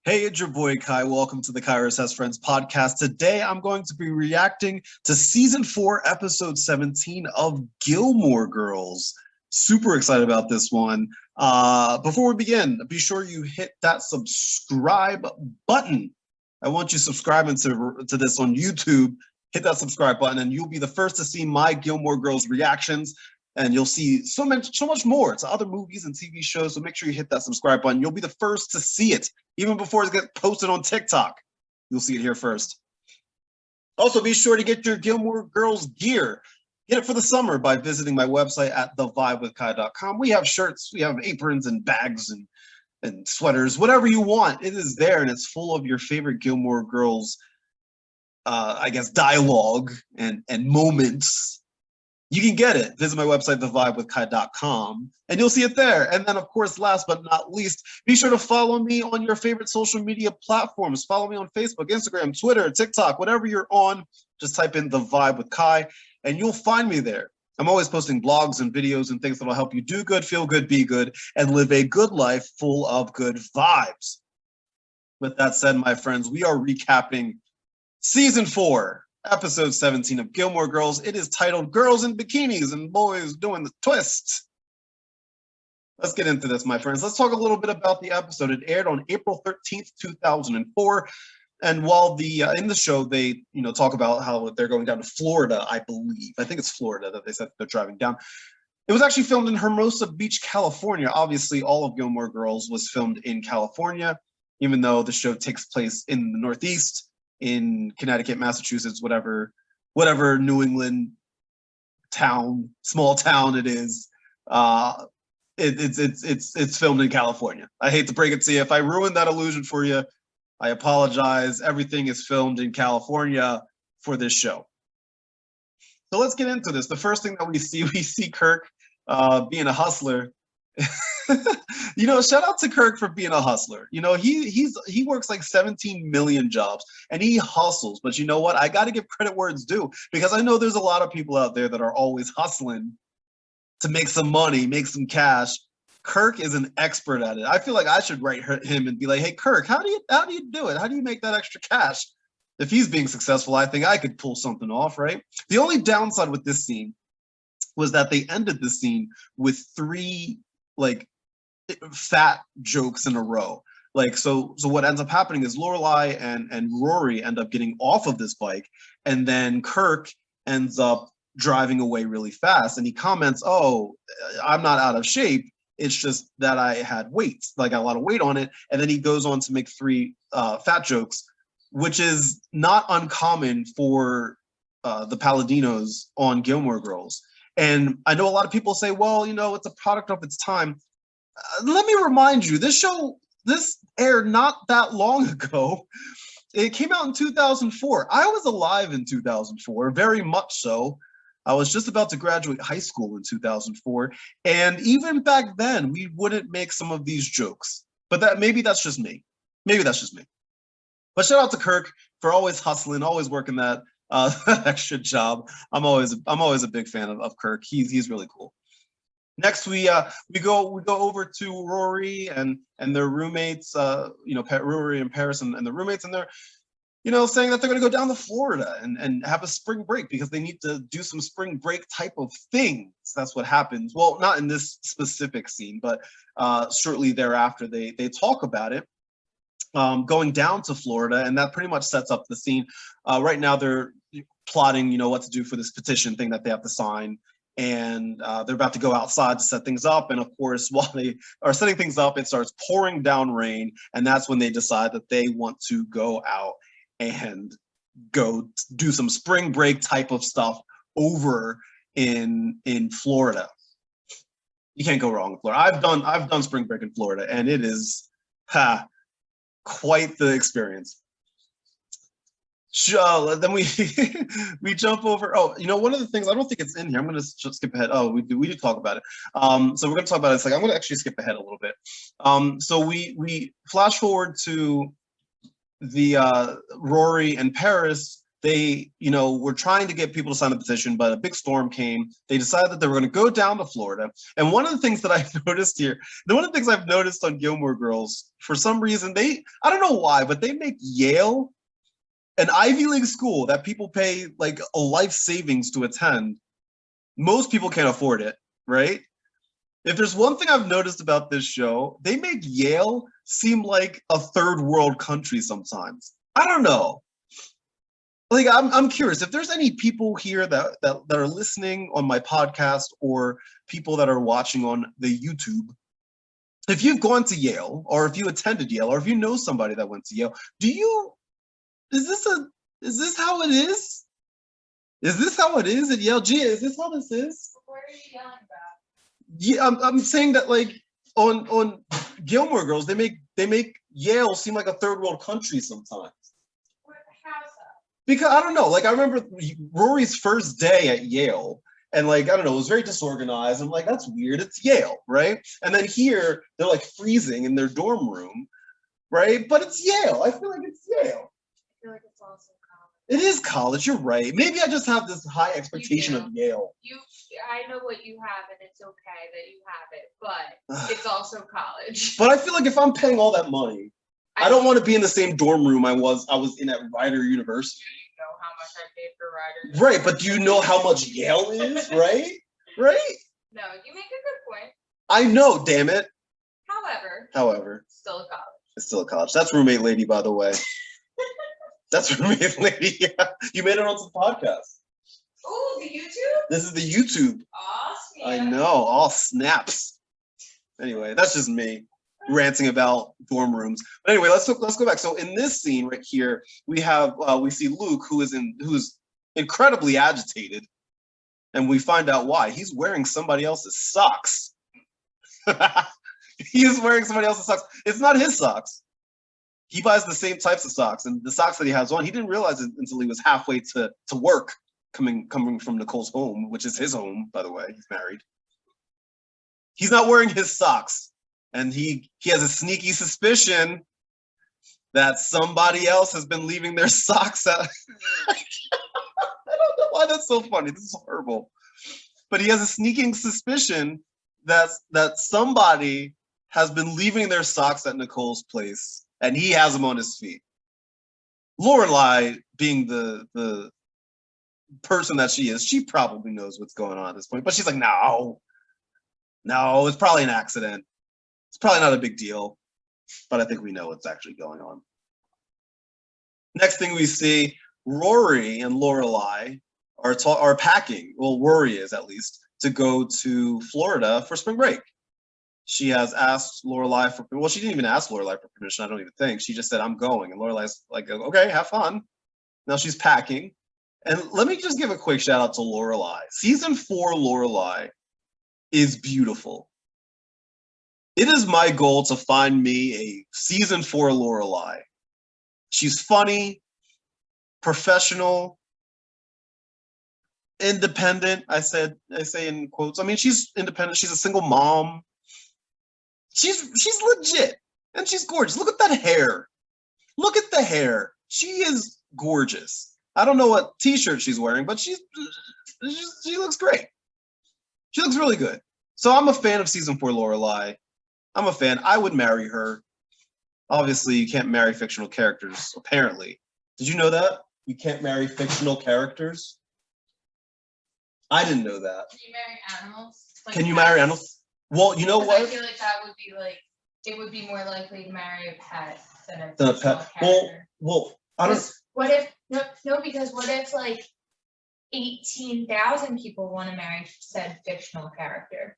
Hey, it's your boy Kai. Welcome to the Kyrus Has Friends podcast. Today, I'm going to be reacting to season 4, episode 17 of Gilmore Girls. Super excited about this one. Before we begin, be sure you hit that subscribe button. I want you subscribing to this on YouTube. Hit that subscribe button, and you'll be the first to see my Gilmore Girls reactions. And you'll see so much more to other movies and TV shows. So make sure you hit that subscribe button. You'll be the first to see it, even before it gets posted on TikTok. You'll see it here first. Also, be sure to get your Gilmore Girls gear. Get it for the summer by visiting my website at thevibewithkai.com. We have shirts, we have aprons and bags and sweaters, whatever you want. It is there, and it's full of your favorite Gilmore Girls, dialogue and moments. You can get it. Visit my website, thevibewithkai.com, and you'll see it there. And then, of course, last but not least, be sure to follow me on your favorite social media platforms. Follow me on Facebook, Instagram, Twitter, TikTok, whatever you're on. Just type in The Vibe with Kai, and you'll find me there. I'm always posting blogs and videos and things that will help you do good, feel good, be good, and live a good life full of good vibes. With that said, my friends, we are recapping season 4. Episode 17 of Gilmore Girls. It is titled Girls in Bikinis and Boys Doing the Twist. Let's get into this, my friends. Let's talk a little bit about the episode. It aired on April 13th, 2004. And while in the show, they talk about how they're going down to Florida, I believe. I think it's Florida that they said they're driving down. It was actually filmed in Hermosa Beach, California. Obviously, all of Gilmore Girls was filmed in California, even though the show takes place in the Northeast, in Connecticut, Massachusetts, whatever New England town, small town it is. It's filmed in California. I hate to break it to you. If I ruined that illusion for you, I apologize. Everything is filmed in California for this show. So let's get into this. The first thing that we see Kirk being a hustler. Shout out to Kirk for being a hustler. He works like 17 million jobs and he hustles. But you know what? I got to give credit where it's due, because I know there's a lot of people out there that are always hustling to make some money, make some cash. Kirk is an expert at it. I feel like I should write him and be like, "Hey, Kirk, how do you do it? How do you make that extra cash?" If he's being successful, I think I could pull something off, right? The only downside with this scene was that they ended the scene with 3 fat jokes in a row. So what ends up happening is Lorelai and Rory end up getting off of this bike, and then Kirk ends up driving away really fast, and he comments, "Oh, I'm not out of shape. It's just that I had weight, like a lot of weight on it." And then he goes on to make 3 fat jokes, which is not uncommon for the Palladinos on Gilmore Girls. And I know a lot of people say, well, it's a product of its time. Let me remind you, this aired not that long ago. It came out in 2004. I was alive in 2004, very much so. I was just about to graduate high school in 2004. And even back then, we wouldn't make some of these jokes. But maybe that's just me. Maybe that's just me. But shout out to Kirk for always hustling, always working that extra job. I'm always a big fan of Kirk. He's really cool. Next, we go over to Rory and their roommates. Rory and Paris and the roommates, and they're saying that they're going to go down to Florida and have a spring break because they need to do some spring break type of things. That's what happens. Well, not in this specific scene, but shortly thereafter, they talk about it. Going down to Florida, and that pretty much sets up the scene. Right now, they're plotting, what to do for this petition thing that they have to sign. And they're about to go outside to set things up. And of course, while they are setting things up, it starts pouring down rain. And that's when they decide that they want to go out and go do some spring break type of stuff over in Florida. You can't go wrong in Florida. I've done spring break in Florida, and it is quite the experience. Then we we jump over. Oh, one of the things, I don't think it's in here. I'm going to just skip ahead. Oh, we did talk about it. So we're going to talk about it. It's like I'm going to actually skip ahead a little bit. So we flash forward to the Rory and Paris they, were trying to get people to sign the petition, but a big storm came. They decided that they were going to go down to Florida. And one of the things that I've noticed here, one of the things I've noticed on Gilmore Girls, for some reason, I don't know why, but they make Yale an Ivy League school that people pay like a life savings to attend. Most people can't afford it, right? If there's one thing I've noticed about this show, they make Yale seem like a third world country sometimes. I don't know. Like, I'm curious if there's any people here that are listening on my podcast or people that are watching on the YouTube. If you've gone to Yale, or if you attended Yale, or if you know somebody that went to Yale, is this how it is? Is this how it is at Yale? Gia, is this how this is? What are you yelling about? Yeah, I'm saying that, like, on Gilmore Girls, they make Yale seem like a third world country sometimes. How's that? Because I don't know, like, I remember Rory's first day at Yale, and, like, I don't know, it was very disorganized. I'm like, that's weird. It's Yale, right? And then here they're like freezing in their dorm room, right? But it's Yale. I feel like it's Yale. I feel like it's also college. It is college. You're right. Maybe I just have this high expectation of Yale. I know what you have, and it's okay that you have it, but it's also college. But I feel like if I'm paying all that money, I don't want to be in the same dorm room I was in at Rider University. You know how much I paid for Rider. Right, but do you know how much Yale is, right? Right? No, you make a good point. I know, damn it. However, still a college. It's still a college. That's roommate lady, by the way. That's roommate lady. Yeah. You made it onto the podcast. Oh, the YouTube? This is the YouTube. Awesome. I know, all snaps. Anyway, that's just me ranting about dorm rooms. But anyway, let's go back. So in this scene right here, we see Luke, who's incredibly agitated, and we find out why. He's wearing somebody else's socks. He is wearing somebody else's socks. It's not his socks. He buys the same types of socks, and the socks that he has on, he didn't realize it until he was halfway to work, coming from Nicole's home, which is his home, by the way. He's married. He's not wearing his socks, and he has a sneaky suspicion that somebody else has been leaving their socks out. I don't know why that's so funny. This is horrible. But he has a sneaking suspicion that somebody has been leaving their socks at Nicole's place, and he has them on his feet. Lorelai, being the person that she is, she probably knows what's going on at this point, but she's like, no, it's probably an accident. It's probably not a big deal, but I think we know what's actually going on. Next thing we see, Rory and Lorelai are packing. Well, Rory is, at least, to go to Florida for spring break. She has asked Lorelai she didn't even ask Lorelai for permission, I don't even think. She just said, I'm going. And Lorelai's like, okay, have fun. Now she's packing. And let me just give a quick shout out to Lorelai. Season 4 Lorelai is beautiful. It is my goal to find me a season 4 Lorelai. She's funny, professional, independent. I say in quotes. I mean, she's independent. She's a single mom. She's legit, and she's gorgeous. Look at that hair. Look at the hair. She is gorgeous. I don't know what t-shirt she's wearing, but she looks great. She looks really good. So I'm a fan of season 4 Lorelai. I'm a fan. I would marry her. Obviously, you can't marry fictional characters, apparently. Did you know that? You can't marry fictional characters? I didn't know that. Can you marry animals? Like Can you marry animals? Well, you know what? I feel like that would be like, it would be more likely to marry a pet than a The fictional pet. character. Well, I don't. What if because what if like 18,000 people want to marry said fictional character?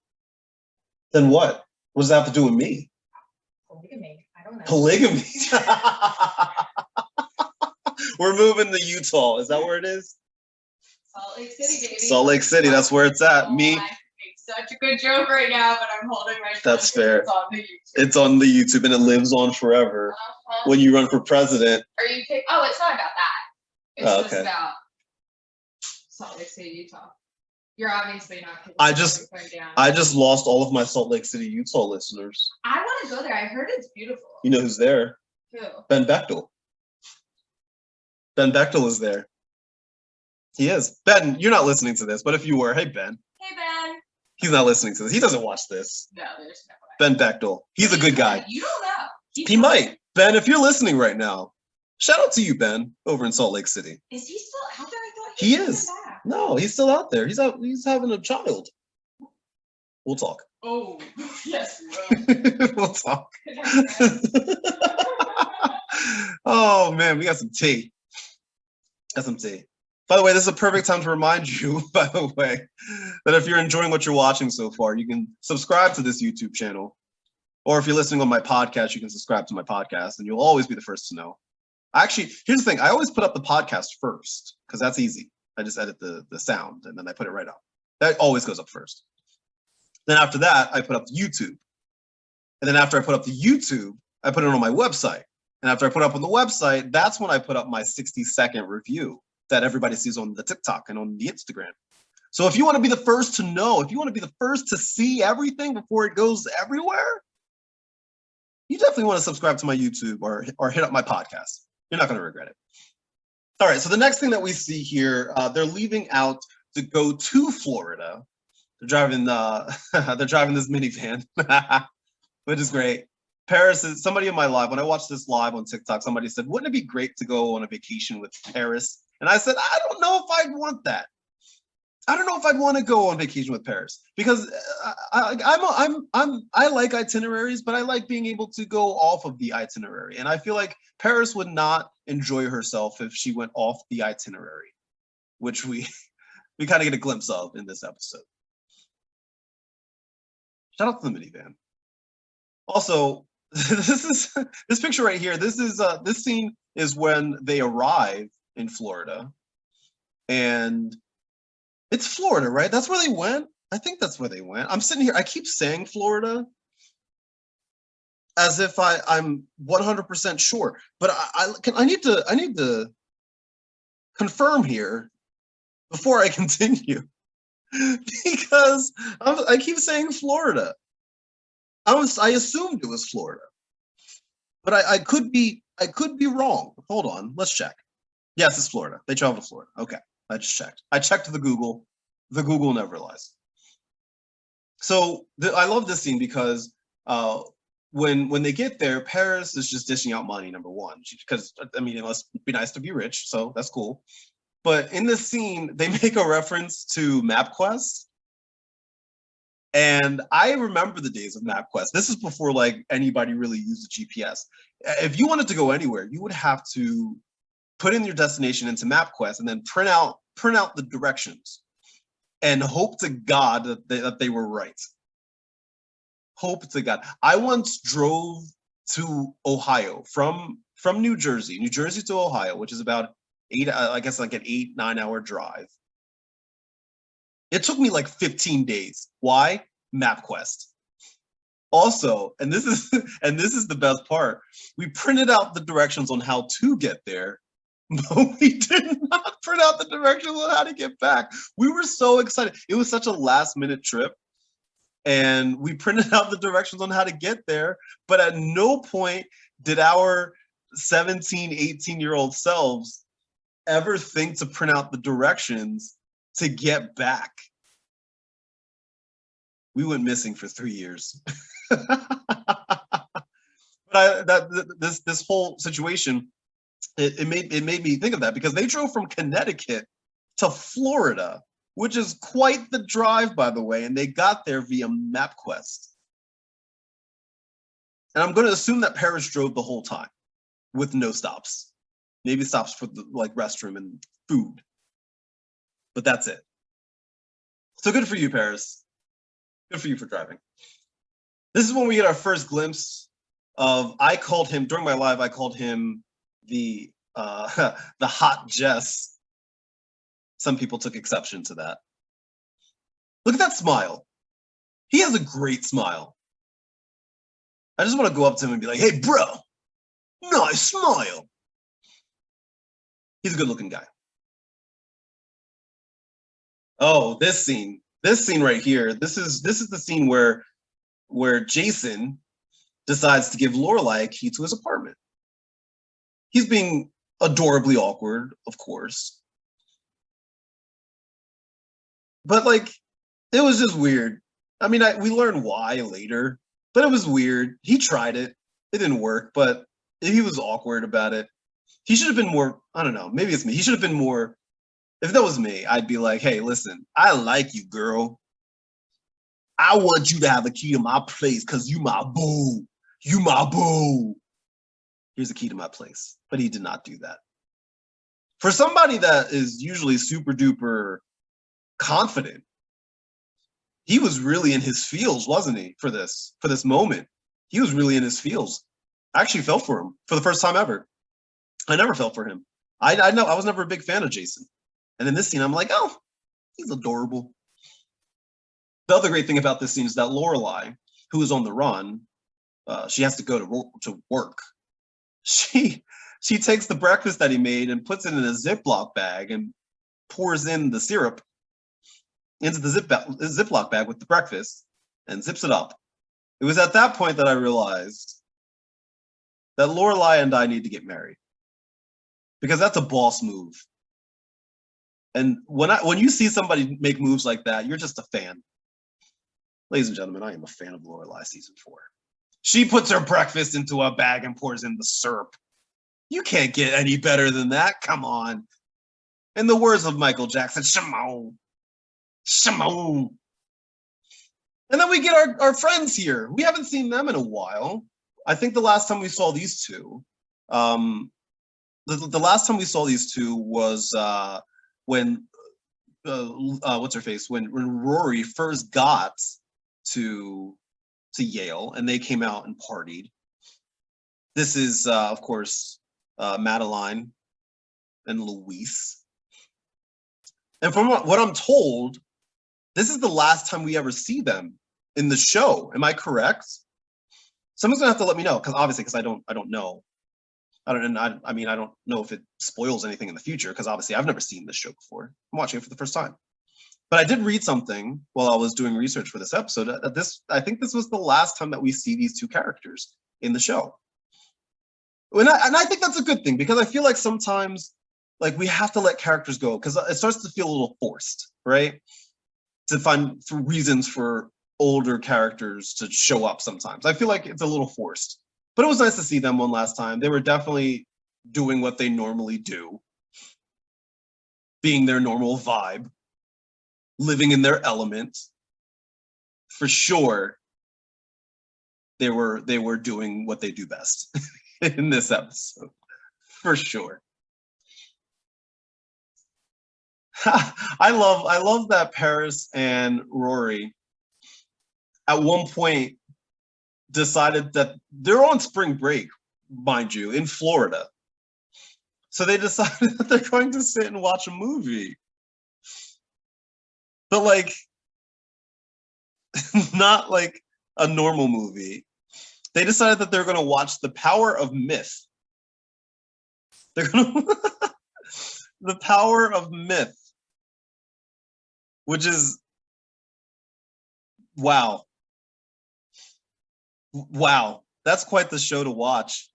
Then what? What does that have to do with me? Polygamy. I don't know. Polygamy. We're moving to Utah. Is that where it is? Salt Lake City, baby. Salt Lake City. That's where it's at. Me. I make such a good joke right now, but I'm holding my. That's fair. It's on the YouTube. It's on the YouTube, and it lives on forever. When you run for president. Are you? Oh, it's not about that. It's Oh, just okay. about Salt Lake City, Utah. You're obviously not. I just lost all of my Salt Lake City, Utah listeners. I want to go there. I heard it's beautiful. You know who's there? Who? Ben Bechtel. Ben Bechtel is there. He is. Ben, you're not listening to this, but if you were, hey Ben. Hey Ben. He's not listening to this. He doesn't watch this. No, there's no way. Ben Bechtel. He's a good guy. You don't know. He might. Ben, if you're listening right now, shout out to you, Ben, over in Salt Lake City. Is he still out there? I thought he is. Back. No, he's still out there. He's out. He's having a child. We'll talk. Oh, yes, we will. We'll talk. Oh man, we got some tea. Got some tea. By the way, this is a perfect time to remind you, by the way, that if you're enjoying what you're watching so far, you can subscribe to this YouTube channel. Or if you're listening on my podcast, you can subscribe to my podcast and you'll always be the first to know. Actually, here's the thing. I always put up the podcast first because that's easy. I just edit the sound and then I put it right up. That always goes up first. Then after that, I put up the YouTube. And then after I put up the YouTube, I put it on my website. And after I put it up on the website, that's when I put up my 60-second review that everybody sees on the TikTok and on the Instagram. So if you want to be the first to know, if you want to be the first to see everything before it goes everywhere, you definitely want to subscribe to my YouTube or hit up my podcast. You're not going to regret it. All right, so the next thing that we see here, they're leaving out to go to Florida. They're driving this minivan, which is great. Paris is somebody in my live. When I watched this live on TikTok, somebody said, "Wouldn't it be great to go on a vacation with Paris?" And I said, "I don't know if I'd want that. I don't know if I'd want to go on vacation with Paris because I like itineraries, but I like being able to go off of the itinerary. And I feel like Paris would not enjoy herself if she went off the itinerary, which we kind of get a glimpse of in this episode. Shout out to the minivan. Also, this picture right here. This scene is when they arrive in Florida, and it's Florida, right? That's where they went. I think that's where they went. I'm sitting here. I keep saying Florida as if I'm 100% sure, but I need to confirm here before I continue because I keep saying Florida. I assumed it was Florida, but I could be wrong. Hold on, let's check. Yes, it's Florida. They traveled to Florida. Okay, I just checked. I checked the Google. The Google never lies. So I love this scene because when they get there, Paris is just dishing out money. Number one, because I mean, it must be nice to be rich, so that's cool. But in this scene, they make a reference to MapQuest. And I remember the days of MapQuest. This is before like anybody really used the GPS. If you wanted to go anywhere, you would have to put in your destination into MapQuest and then print out the directions and hope to God that they were right. Hope to God. I once drove to Ohio from New Jersey to Ohio, which is about I guess like an 8-9 hour drive. It took me like 15 days. Why? MapQuest. Also, and this is the best part, we printed out the directions on how to get there, but we did not print out the directions on how to get back. We were so excited. It was such a last-minute trip, and we printed out the directions on how to get there, but at no point did our 17, 18-year-old selves ever think to print out the directions to get back. We went missing for 3 years. But this whole situation, it made me think of that because they drove from Connecticut to Florida, which is quite the drive, by the way, and they got there via MapQuest. And I'm going to assume that Paris drove the whole time with no stops. Maybe stops for the like restroom and food, but that's it. So good for you, Paris. Good for you for driving. This is when we get our first glimpse of, I called him, during my live, I called him the hot Jess. Some people took exception to that. Look at that smile. He has a great smile. I just want to go up to him and be like, "Hey, bro, nice smile." He's a good looking guy. Oh, this scene right here. This is the scene where Jason decides to give Lorelai a key to his apartment. He's being adorably awkward, of course. But like, it was just weird. I mean, we learned why later, but it was weird. He tried it. It didn't work, but he was awkward about it. He should have been more, I don't know, maybe it's me. He should have been more, if that was me, I'd be like, hey, listen, I like you, girl. I want you to have a key to my place because you my boo. You my boo. Here's the key to my place. But he did not do that. For somebody that is usually super duper confident, he was really in his feels, wasn't he, for this moment? He was really in his feels. I actually felt for him for the first time ever. I never felt for him. I know I was never a big fan of Jason. And in this scene, I'm like, oh, he's adorable. The other great thing about this scene is that Lorelai, who is on the run, she has to go to work. She takes the breakfast that he made and puts it in a Ziploc bag and pours in the syrup into the Ziploc bag with the breakfast and zips it up. It was at that point that I realized that Lorelai and I need to get married, because that's a boss move. And when you see somebody make moves like that, you're just a fan. Ladies and gentlemen, I am a fan of Lorelai season 4. She puts her breakfast into a bag and pours in the syrup. You can't get any better than that. Come on. In the words of Michael Jackson, Shimon. Shimon. And then we get our friends here. We haven't seen them in a while. I think the last time we saw these two, the last time we saw these two was when what's her face? When Rory first got to Yale and they came out and partied. This is of course Madeline and Luis. And from what I'm told, this is the last time we ever see them in the show. Am I correct? Someone's gonna have to let me know, because I don't know. I don't know if it spoils anything in the future, because obviously I've never seen this show before. I'm watching it for the first time. But I did read something while I was doing research for this episode. I think this was the last time that we see these two characters in the show. And I think that's a good thing, because I feel like sometimes like we have to let characters go, because it starts to feel a little forced, right? To find reasons for older characters to show up sometimes. I feel like it's a little forced. But it was nice to see them one last time. They were definitely doing what they normally do, being their normal vibe, living in their element. For sure, they were doing what they do best in this episode. For sure. I love that Paris and Rory at one point decided that they're on spring break, mind you, in Florida. So they decided that they're going to sit and watch a movie. But like, not like a normal movie. They decided that they're going to watch The Power of Myth. They're going to The Power of Myth, which is wow. Wow, that's quite the show to watch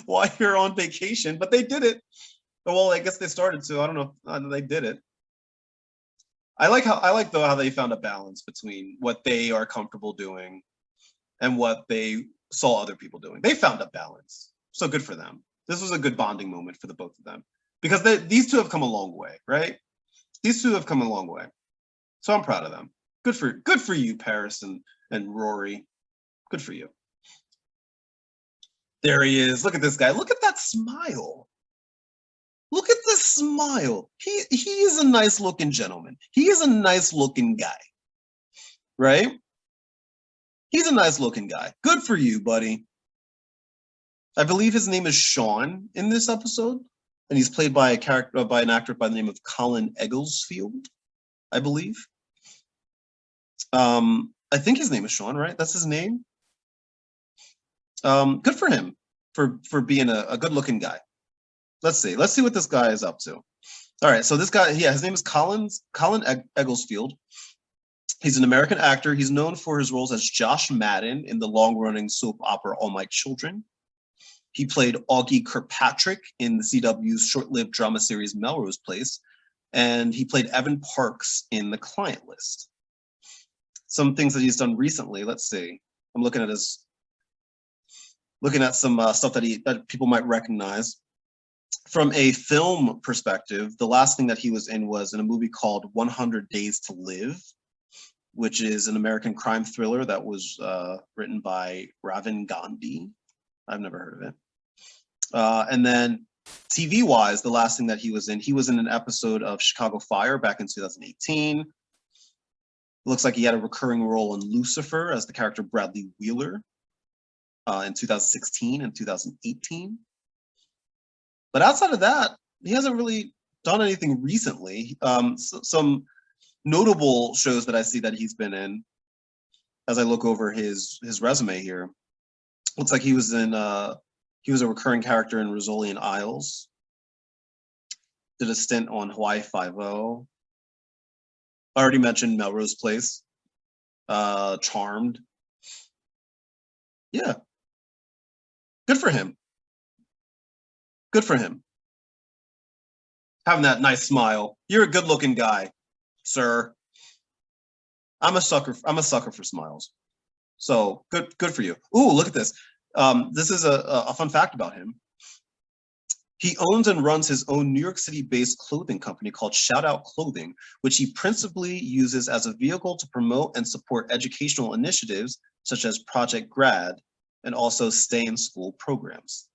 while you're on vacation. But they did it. Well, I guess they started to. I don't know. They did it. I like how they found a balance between what they are comfortable doing and what they saw other people doing. They found a balance. So good for them. This was a good bonding moment for the both of them, because these two have come a long way, right? These two have come a long way. So I'm proud of them. Good for you, Paris and Rory. Good for you. There he is. Look at this guy. Look at that smile. Look at this smile. He is a nice looking gentleman. He is a nice looking guy. Right? He's a nice looking guy. Good for you, buddy. I believe his name is Sean in this episode, and he's played by an actor by the name of Colin Egglesfield, I believe. I think his name is Sean, right? That's his name. Good for him for being a good-looking guy. Let's see what this guy is up to. All right, so this guy, his name is Colin Egglesfield. He's an American actor. He's known for his roles as Josh Madden in the long-running soap opera All My Children. He played Augie Kirkpatrick in the CW's short-lived drama series Melrose Place. and he played Evan Parks in The Client List. Some things that he's done recently. Let's see. I'm looking at some stuff that people might recognize. From a film perspective, the last thing that he was in a movie called 100 Days to Live, which is an American crime thriller that was written by Ravin Gandhi. I've never heard of it. And then TV-wise, the last thing that he was in an episode of Chicago Fire back in 2018. It looks like he had a recurring role in Lucifer as the character Bradley Wheeler in 2016 and 2018. But outside of that, he hasn't really done anything recently. Some notable shows that I see that he's been in, as I look over his resume here, looks like he was a recurring character in Rizzoli and Isles. Did a stint on Hawaii Five-0. I already mentioned Melrose Place. Charmed. Yeah. Good for him. Good for him. Having that nice smile. You're a good-looking guy, sir. I'm a sucker for smiles. So good for you. Ooh, look at this. This is a fun fact about him. He owns and runs his own New York City-based clothing company called Shout Out Clothing, which he principally uses as a vehicle to promote and support educational initiatives such as Project Grad and also stay-in-school programs.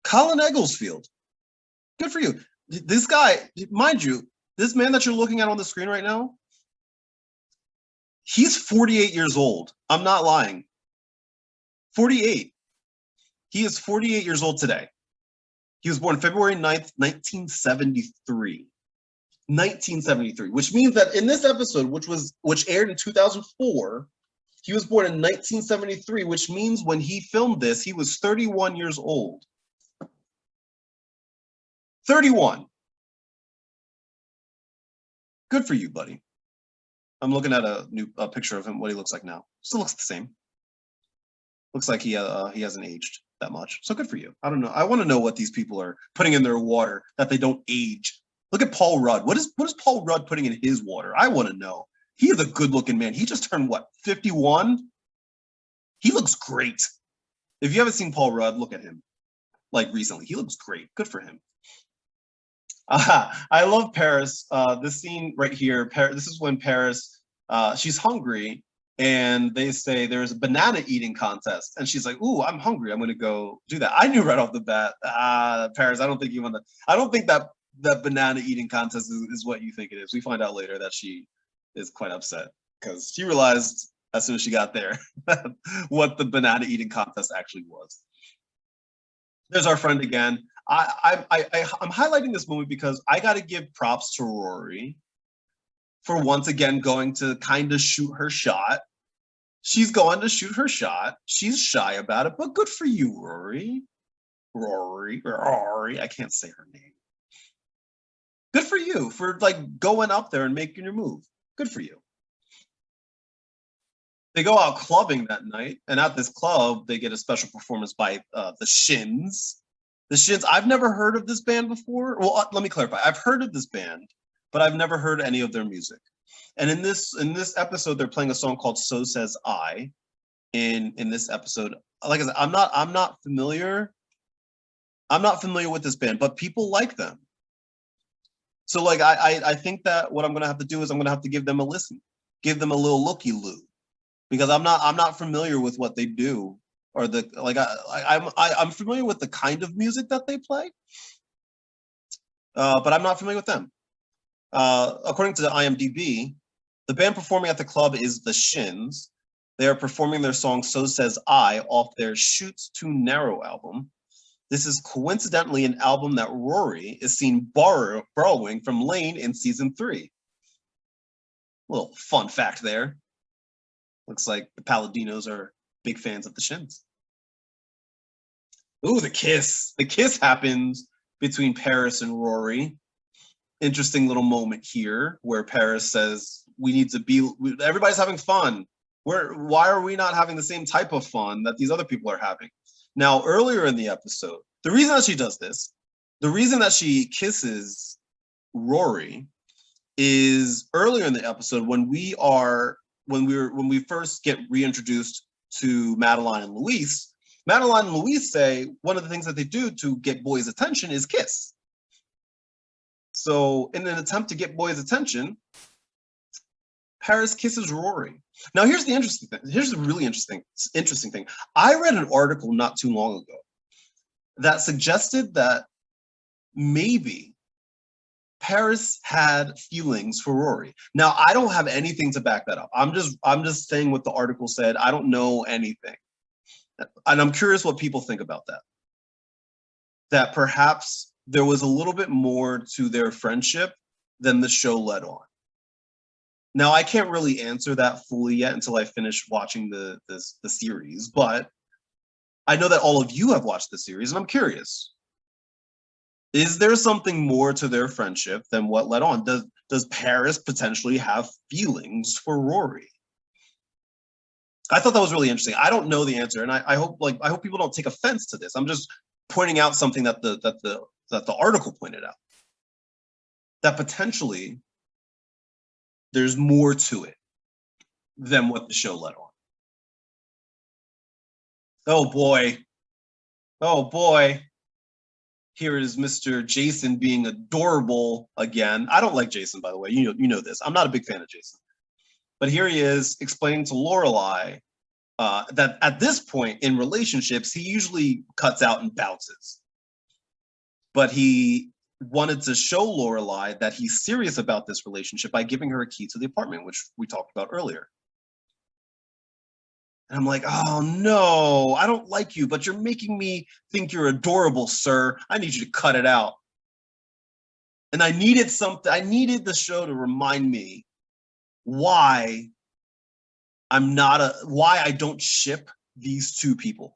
Colin Egglesfield, good for you. This guy, mind you, this man that you're looking at on the screen right now, he's 48 years old. I'm not lying. 48. He is 48 years old today. He was born February 9th, 1973. 1973, which means that in this episode, which aired in 2004, he was born in 1973, which means when he filmed this, he was 31 years old. 31. Good for you, buddy. I'm looking at a picture of him, what he looks like now. Still looks the same. Looks like he hasn't aged that much. So good for you. I don't know. I want to know what these people are putting in their water that they don't age. Look at Paul Rudd. What is Paul Rudd putting in his water? I want to know. He is a good-looking man. He just turned, what, 51? He looks great. If you haven't seen Paul Rudd, look at him. Like recently. He looks great. Good for him. I love Paris. This scene right here, this is when Paris, she's hungry, and they say there's a banana eating contest, and she's like, "Ooh, I'm hungry. I'm gonna go do that." I knew right off the bat, Paris, I don't think you want to. I don't think that banana eating contest is what you think it is. We find out later that she is quite upset because she realized as soon as she got there what the banana eating contest actually was. There's our friend again. I'm highlighting this movie because I got to give props to Rory for once again going to kind of shoot her shot. She's going to shoot her shot. She's shy about it, but good for you, Rory. Rory. I can't say her name. Good for you for like going up there and making your move. Good for you. They go out clubbing that night, and at this club, they get a special performance by the Shins. The Shins, I've never heard of this band before. Well, let me clarify. I've heard of this band, but I've never heard any of their music. And in this episode, they're playing a song called "So Says I." In this episode, like I said, I'm not familiar. I'm not familiar with this band, but people like them. So like I think that what I'm gonna have to do is I'm gonna have to give them a listen, give them a little looky-loo, because I'm not familiar with what they do. Or I'm familiar with the kind of music that they play, but I'm not familiar with them. According to the IMDb, the band performing at the club is the Shins. They are performing their song "So Says I" off their "Shoots Too Narrow" album. This is coincidentally an album that Rory is seen borrowing from Lane in season 3. Little fun fact there. Looks like the Paladinos are big fans of the Shins. Ooh, the kiss. The kiss happens between Paris and Rory. Interesting little moment here where Paris says, we need to be, everybody's having fun. Why are we not having the same type of fun that these other people are having? Now, earlier in the episode, the reason that she does this, the reason that she kisses Rory is earlier in the episode when we first get reintroduced to Madeline and Luis. Madeline and Luis say one of the things that they do to get boys' attention is kiss. So in an attempt to get boys' attention, Paris kisses Rory. Now here's the interesting thing. Here's the really interesting thing. I read an article not too long ago that suggested that maybe Paris had feelings for Rory. Now I don't have anything to back that up. I'm just saying what the article said. I don't know anything. And I'm curious what people think about that. That perhaps there was a little bit more to their friendship than the show led on. Now, I can't really answer that fully yet until I finish watching the series, but I know that all of you have watched the series, and I'm curious. Is there something more to their friendship than what led on? Does Paris potentially have feelings for Rory? I thought that was really interesting. I don't know the answer, and I hope people don't take offense to this. I'm just pointing out something that the article pointed out. That potentially there's more to it than what the show led on. Oh boy. Oh boy. Here is Mr. Jason being adorable again. I don't like Jason, by the way. You know this. I'm not a big fan of Jason. But here he is explaining to Lorelai that at this point in relationships, he usually cuts out and bounces. But he wanted to show Lorelai that he's serious about this relationship by giving her a key to the apartment, which we talked about earlier. And I'm like, oh no, I don't like you, but you're making me think you're adorable, sir. I need you to cut it out. And I needed the show to remind me why I don't ship these two people,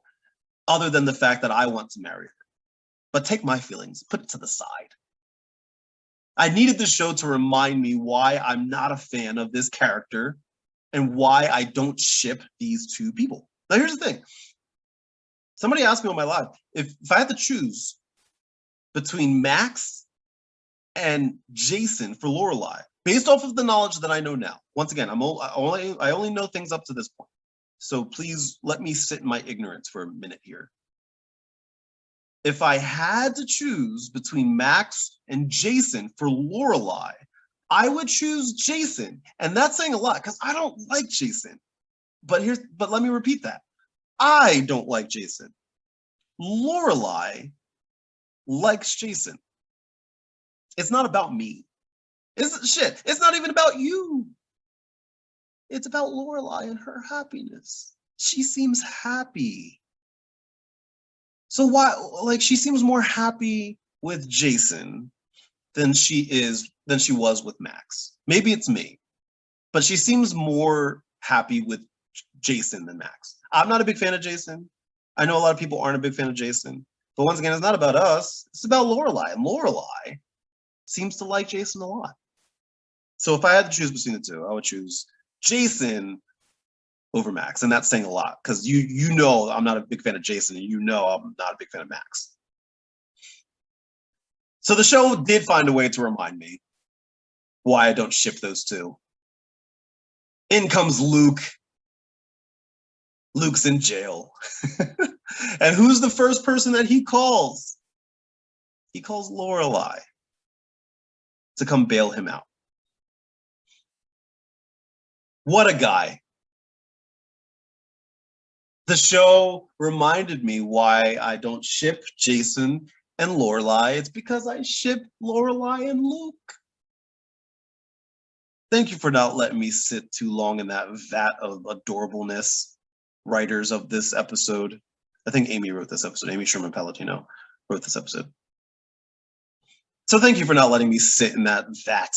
other than the fact that I want to marry her. But take my feelings, put it to the side. I needed the show to remind me why I'm not a fan of this character and why I don't ship these two people. Now, here's the thing. Somebody asked me on my live, if I had to choose between Max and Jason for Lorelai, based off of the knowledge that I know now. Once again, I only know things up to this point. So please let me sit in my ignorance for a minute here. If I had to choose between Max and Jason for Lorelai, I would choose Jason. And that's saying a lot because I don't like Jason. But let me repeat that. I don't like Jason. Lorelai likes Jason. It's not about me. It's not even about you. It's about Lorelai and her happiness. She seems happy. So why, she seems more happy with Jason than she was with Max. Maybe it's me, but she seems more happy with Jason than Max. I'm not a big fan of Jason. I know a lot of people aren't a big fan of Jason, but once again, it's not about us. It's about Lorelai, and Lorelai seems to like Jason a lot. So if I had to choose between the two, I would choose Jason over Max, and that's saying a lot because you know I'm not a big fan of Jason, and you know I'm not a big fan of Max. So the show did find a way to remind me why I don't ship those two. In comes Luke. Luke's in jail. And who's the first person that he calls? He calls Lorelai to come bail him out. What a guy. The show reminded me why I don't ship Jason and Lorelai. It's because I ship Lorelai and Luke. Thank you for not letting me sit too long in that vat of adorableness. Writers of this episode. I think Amy wrote this episode. Amy Sherman Palladino wrote this episode. So thank you for not letting me sit in that vat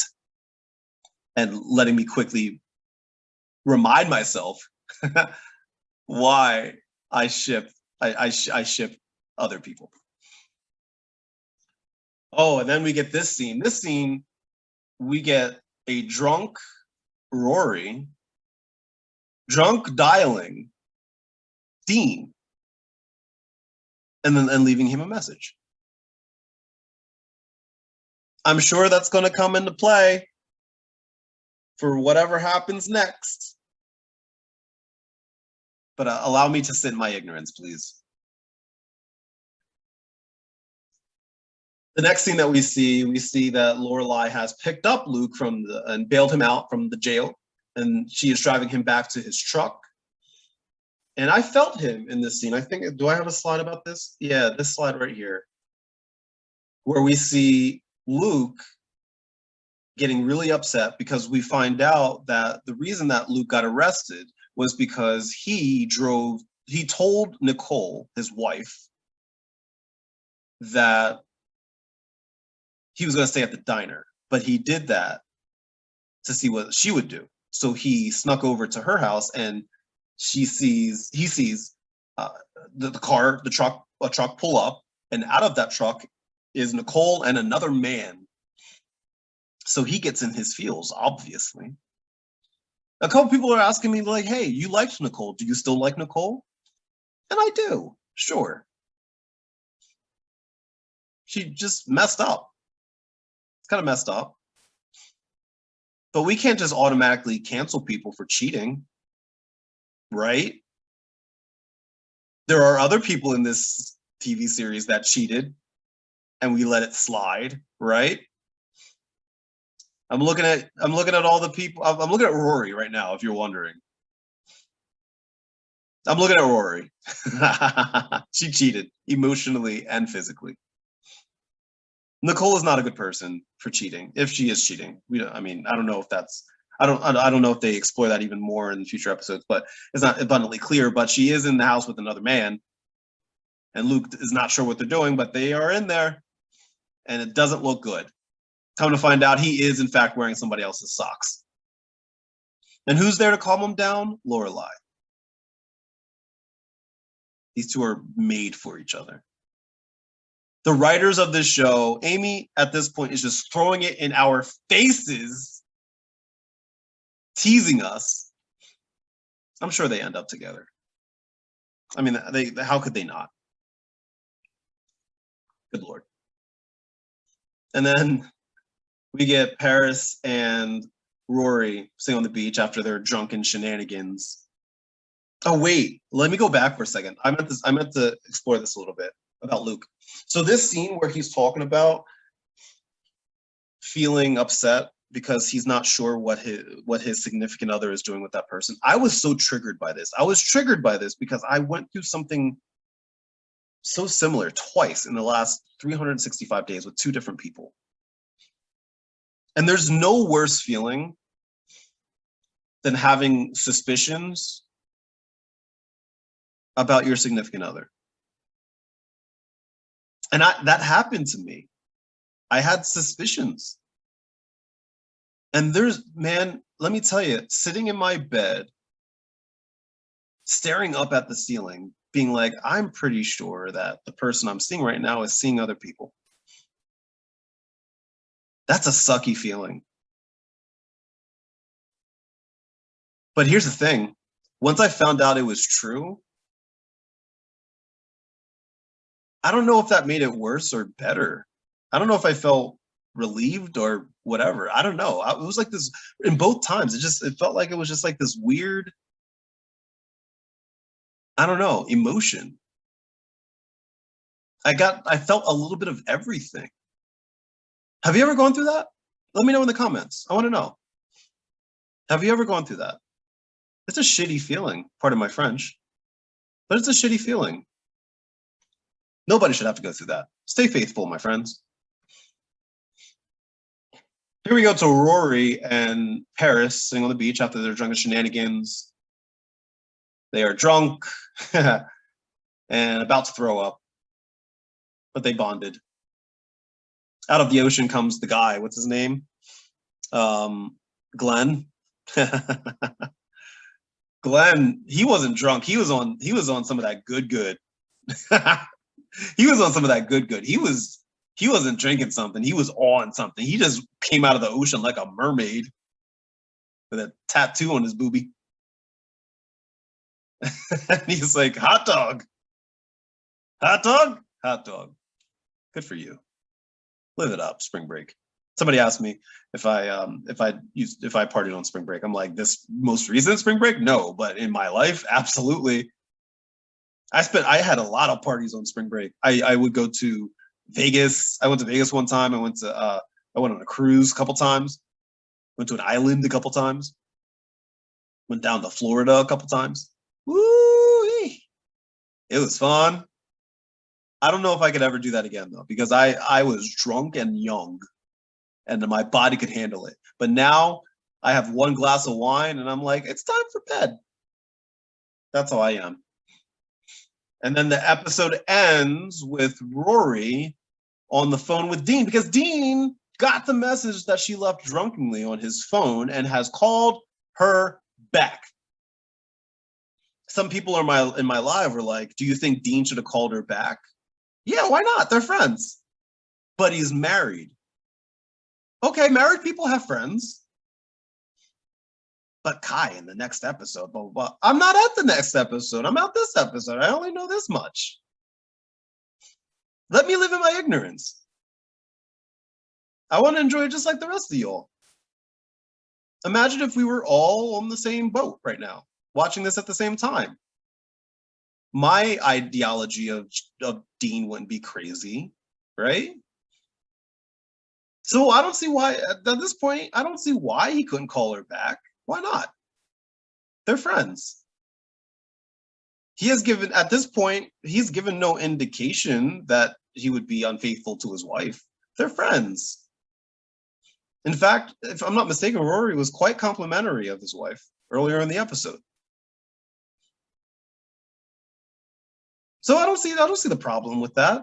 and letting me quickly remind myself why I ship other people. Oh, and then we get this scene. This scene, we get a drunk Rory, drunk dialing Dean, and leaving him a message. I'm sure that's going to come into play for whatever happens next. But allow me to sit in my ignorance, please. The next thing that we see that Lorelai has picked up Luke and bailed him out from the jail, and she is driving him back to his truck. And I felt him in this scene. I think, do I have a slide about this? Yeah, this slide right here, where we see Luke getting really upset because we find out that the reason that Luke got arrested was because he told Nicole, his wife, that he was going to stay at the diner, but he did that to see what she would do. So he snuck over to her house, and he sees a truck pull up, and out of that truck is Nicole and another man. So he gets in his feels, obviously. A couple people are asking me like, hey, you liked Nicole. Do you still like Nicole? And I do, sure. She just messed up. It's kind of messed up. But we can't just automatically cancel people for cheating, right? There are other people in this TV series that cheated and we let it slide, right? I'm looking at all the people. I'm looking at Rory right now, if you're wondering. I'm looking at Rory. She cheated emotionally and physically. Nicole is not a good person for cheating, if she is cheating. I don't know if that's, I don't know if they explore that even more in future episodes, but it's not abundantly clear. But she is in the house with another man, and Luke is not sure what they're doing, but they are in there, and it doesn't look good. Come to find out, he is in fact wearing somebody else's socks. And who's there to calm him down? Lorelai. These two are made for each other. The writers of this show, Amy, at this point, is just throwing it in our faces, teasing us. I'm sure they end up together. I mean, how could they not? Good Lord. And then we get Paris and Rory sitting on the beach after their drunken shenanigans. Oh, wait, let me go back for a second. I meant to explore this a little bit about Luke. So this scene where he's talking about feeling upset because he's not sure what his significant other is doing with that person. I was so triggered by this. I was triggered by this because I went through something so similar twice in the last 365 days with two different people. And there's no worse feeling than having suspicions about your significant other. And that happened to me. I had suspicions. And man, let me tell you, sitting in my bed, staring up at the ceiling, being like, I'm pretty sure that the person I'm seeing right now is seeing other people. That's a sucky feeling. But here's the thing. Once I found out it was true, I don't know if that made it worse or better. I don't know if I felt relieved or whatever. I don't know. It was like this in both times. It felt like it was just like this weird, I don't know, emotion. I felt a little bit of everything. Have you ever gone through that? Let me know in the comments. I want to know. Have you ever gone through that? It's a shitty feeling, pardon my French, but it's a shitty feeling. Nobody should have to go through that. Stay faithful, my friends. Here we go to Rory and Paris sitting on the beach after their drunken shenanigans. They are drunk and about to throw up, but they bonded. Out of the ocean comes the guy. What's his name? Glenn. Glenn, he wasn't drunk. He was on some of that good. He was on some of that good. He wasn't drinking something. He was on something. He just came out of the ocean like a mermaid with a tattoo on his boobie. And he's like, hot dog. Hot dog? Hot dog. Good for you. Live it up, spring break. Somebody asked me if I partied on spring break. I'm like, this most recent spring break? No, but in my life, absolutely. I had a lot of parties on spring break. I would go to Vegas. I went to Vegas one time. I went on a cruise a couple times. Went to an island a couple times. Went down to Florida a couple times. Woo! It was fun. I don't know if I could ever do that again though, because I was drunk and young, and my body could handle it. But now I have one glass of wine, and I'm like, it's time for bed. That's how I am. And then the episode ends with Rory on the phone with Dean, because Dean got the message that she left drunkenly on his phone and has called her back. Some people in my live were like, do you think Dean should have called her back? Yeah, why not? They're friends. But he's married. Okay, married people have friends. But Kai in the next episode, blah, blah, blah. I'm not at the next episode. I'm out this episode. I only know this much. Let me live in my ignorance. I want to enjoy it just like the rest of y'all. Imagine if we were all on the same boat right now, watching this at the same time. My ideology of Dean wouldn't be crazy, right? So I don't see why, at this point, I don't see why he couldn't call her back. Why not? They're friends. He has given, at this point, he's given no indication that he would be unfaithful to his wife. They're friends. In fact, if I'm not mistaken, Rory was quite complimentary of his wife earlier in the episode. So I don't see the problem with that.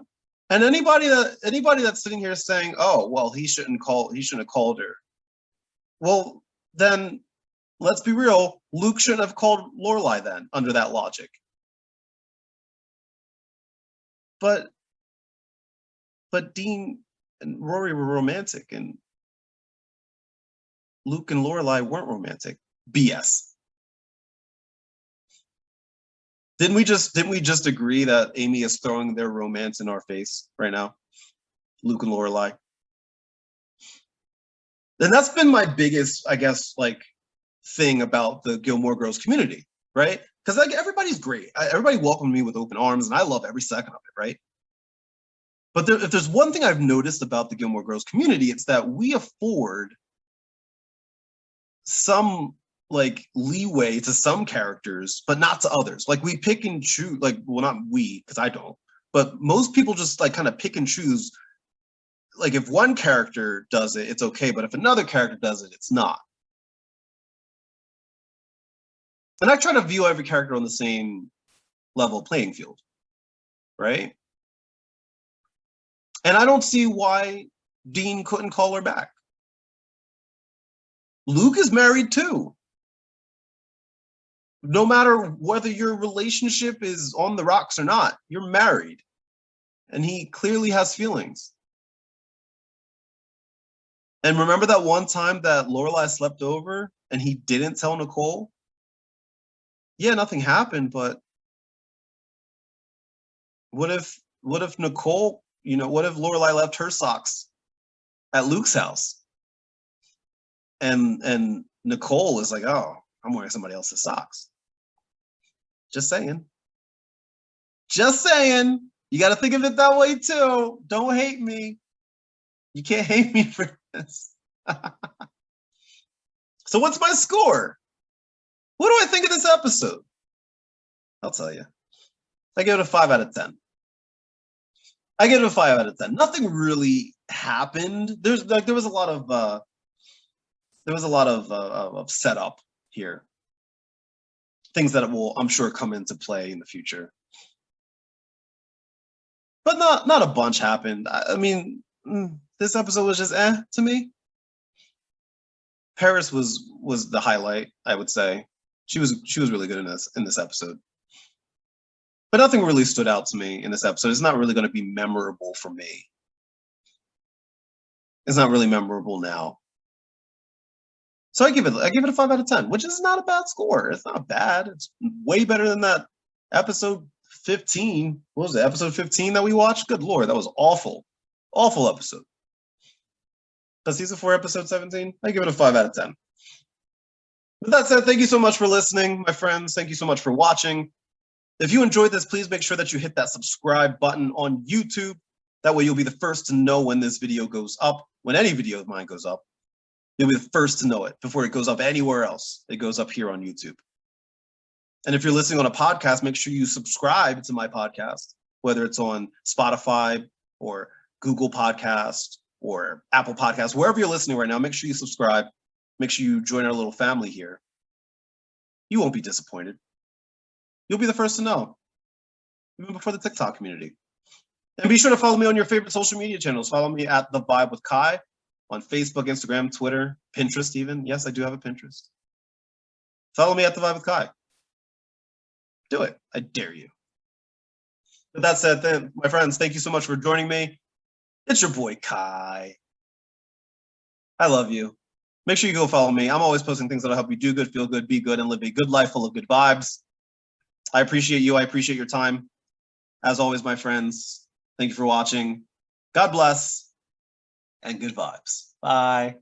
And anybody that's sitting here saying, "Oh, well, he shouldn't have called her." Well, then let's be real. Luke shouldn't have called Lorelai then, under that logic. But Dean and Rory were romantic, and Luke and Lorelai weren't romantic. BS. Didn't we just agree that Amy is throwing their romance in our face right now? Luke and Lorelai. And that's been my biggest, I guess, like, thing about the Gilmore Girls community, right? Because like everybody's great. Everybody welcomed me with open arms, and I love every second of it, right? But if there's one thing I've noticed about the Gilmore Girls community, it's that we afford some like leeway to some characters, but not to others. Like we pick and choose, like, well, not we, because I don't, but most people just like kind of pick and choose. Like if one character does it, it's okay, but if another character does it, it's not. And I try to view every character on the same level playing field, right? And I don't see why Dean couldn't call her back. Luke is married too. No matter whether your relationship is on the rocks or not, you're married. And he clearly has feelings. And remember that one time that Lorelai slept over and he didn't tell Nicole? Yeah, nothing happened, but what if Nicole, what if Lorelai left her socks at Luke's house? And Nicole is like, oh, I'm wearing somebody else's socks. Just saying. Just saying. You got to think of it that way too. Don't hate me. You can't hate me for this. So what's my score? What do I think of this episode? I'll tell you. I give it a 5 out of 10. I give it a 5 out of 10. Nothing really happened. There was a lot of setup here. Things that will, I'm sure, come into play in the future. But not a bunch happened. I mean, this episode was just to me. Paris was the highlight, I would say. She was really good in this episode. But nothing really stood out to me in this episode. It's not really going to be memorable for me. It's not really memorable now. So I give it a 5 out of 10, which is not a bad score. It's not bad. It's way better than that episode 15. What was it? Episode 15 that we watched? Good Lord, that was awful. Awful episode. But season 4, episode 17, I give it a 5 out of 10. With that said, thank you so much for listening, my friends. Thank you so much for watching. If you enjoyed this, please make sure that you hit that subscribe button on YouTube. That way you'll be the first to know when this video goes up, when any video of mine goes up. You'll be the first to know it before it goes up anywhere else. It goes up here on YouTube. And if you're listening on a podcast, make sure you subscribe to my podcast, whether it's on Spotify or Google Podcast or Apple Podcast, wherever you're listening right now, make sure you subscribe. Make sure you join our little family here. You won't be disappointed. You'll be the first to know, even before the TikTok community. And be sure to follow me on your favorite social media channels. Follow me at The Vibe with Kai on Facebook, Instagram, Twitter, Pinterest even. Yes, I do have a Pinterest. Follow me at The Vibe with Kai. Do it. I dare you. With that said, then, my friends, thank you so much for joining me. It's your boy, Kai. I love you. Make sure you go follow me. I'm always posting things that'll help you do good, feel good, be good, and live a good life full of good vibes. I appreciate you. I appreciate your time. As always, my friends, thank you for watching. God bless and good vibes. Bye.